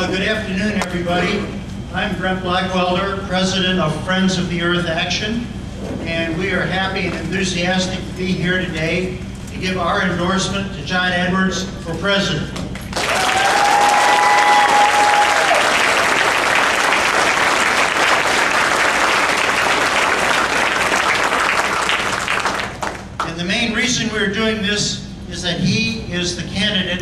Good afternoon, everybody. I'm Brent Blackwelder, President of Friends of the Earth Action, and we are happy and enthusiastic to be here today to give our endorsement to John Edwards for President. And the main reason we're doing this is that he is the candidate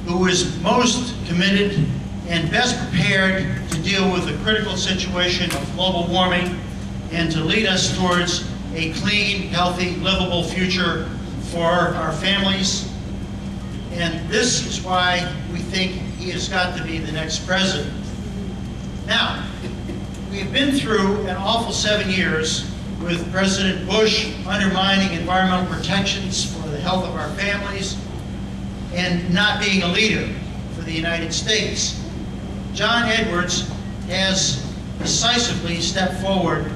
who is most committed and best prepared to deal with the critical situation of global warming and to lead us towards a clean, healthy, livable future for our families. And this is why we think he has got to be the next president. Now, we've been through an awful 7 years with President Bush undermining environmental protections for the health of our families and not being a leader for the United States. John Edwards has decisively stepped forward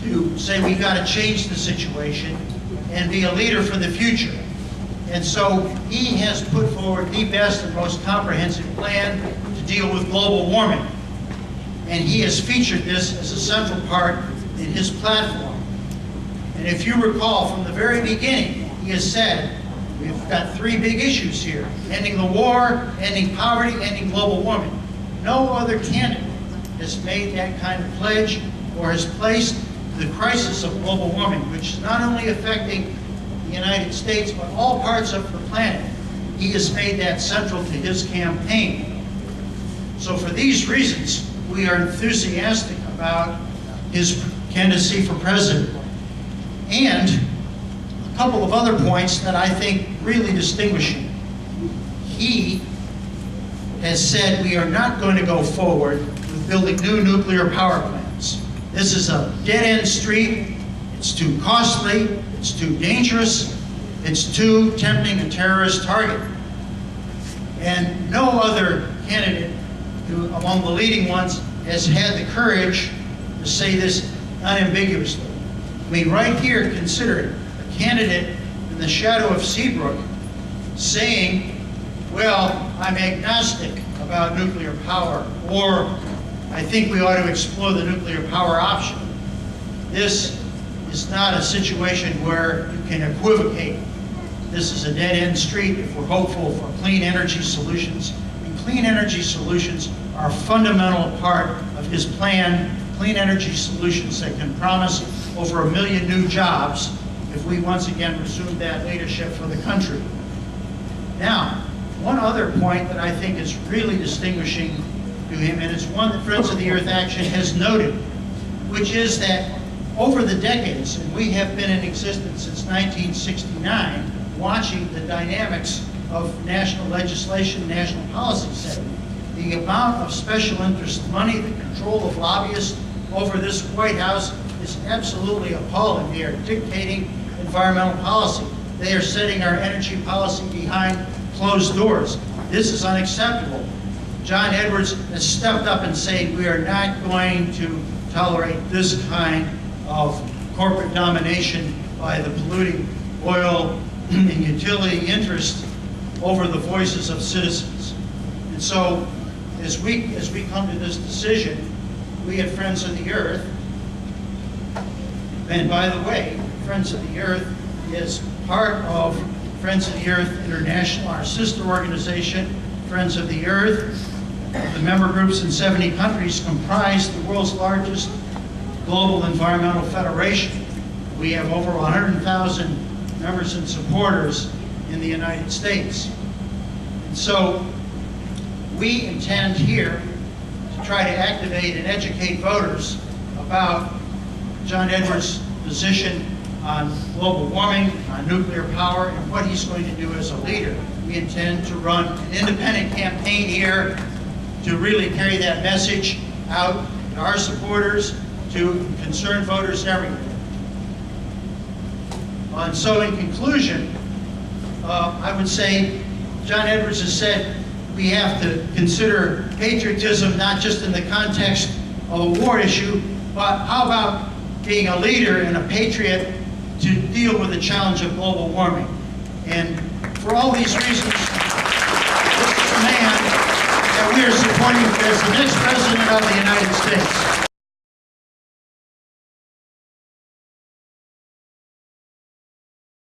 to say we've got to change the situation and be a leader for the future. And so he has put forward the best and most comprehensive plan to deal with global warming. And he has featured this as a central part in his platform. And if you recall, from the very beginning, he has said, we've got 3 big issues here: ending the war, ending poverty, ending global warming. No other candidate has made that kind of pledge or has placed the crisis of global warming, which is not only affecting the United States, but all parts of the planet. He has made that central to his campaign. So for these reasons, we are enthusiastic about his candidacy for president. And a couple of other points that I think really distinguish him. He has said we are not going to go forward with building new nuclear power plants. This is a dead-end street. It's too costly. It's too dangerous. It's too tempting a terrorist target. And no other candidate who, among the leading ones, has had the courage to say this unambiguously. I mean, right here, consider it, a candidate in the shadow of Seabrook saying, well, I'm agnostic about nuclear power, or I think we ought to explore the nuclear power option. This is not a situation where you can equivocate. This is a dead-end street if we're hopeful for clean energy solutions. And clean energy solutions are a fundamental part of his plan, clean energy solutions that can promise over 1 million new jobs if we once again resume that leadership for the country. Now, one other point that I think is really distinguishing to him, and it's one that Friends of the Earth Action has noted, which is that over the decades, and we have been in existence since 1969, watching the dynamics of national legislation, national policy setting, the amount of special interest money, the control of lobbyists over this White House is absolutely appalling. They are dictating environmental policy. They are setting our energy policy behind closed doors. This is unacceptable. John Edwards has stepped up and said we are not going to tolerate this kind of corporate domination by the polluting oil and utility interest over the voices of citizens. And so as we come to this decision, we at Friends of the Earth, and by the way, Friends of the Earth is part of Friends of the Earth International, our sister organization. Friends of the Earth, the member groups in 70 countries, comprise the world's largest global environmental federation. We have over 100,000 members and supporters in the United States. And so we intend here to try to activate and educate voters about John Edwards' position on global warming, on nuclear power, and what he's going to do as a leader. We intend to run an independent campaign here to really carry that message out to our supporters, to concerned voters everywhere. And so in conclusion, I would say John Edwards has said we have to consider patriotism not just in the context of a war issue, but how about being a leader and a patriot to deal with the challenge of global warming. And for all these reasons, this is a man that we are supporting. appointing as the next President of the United States.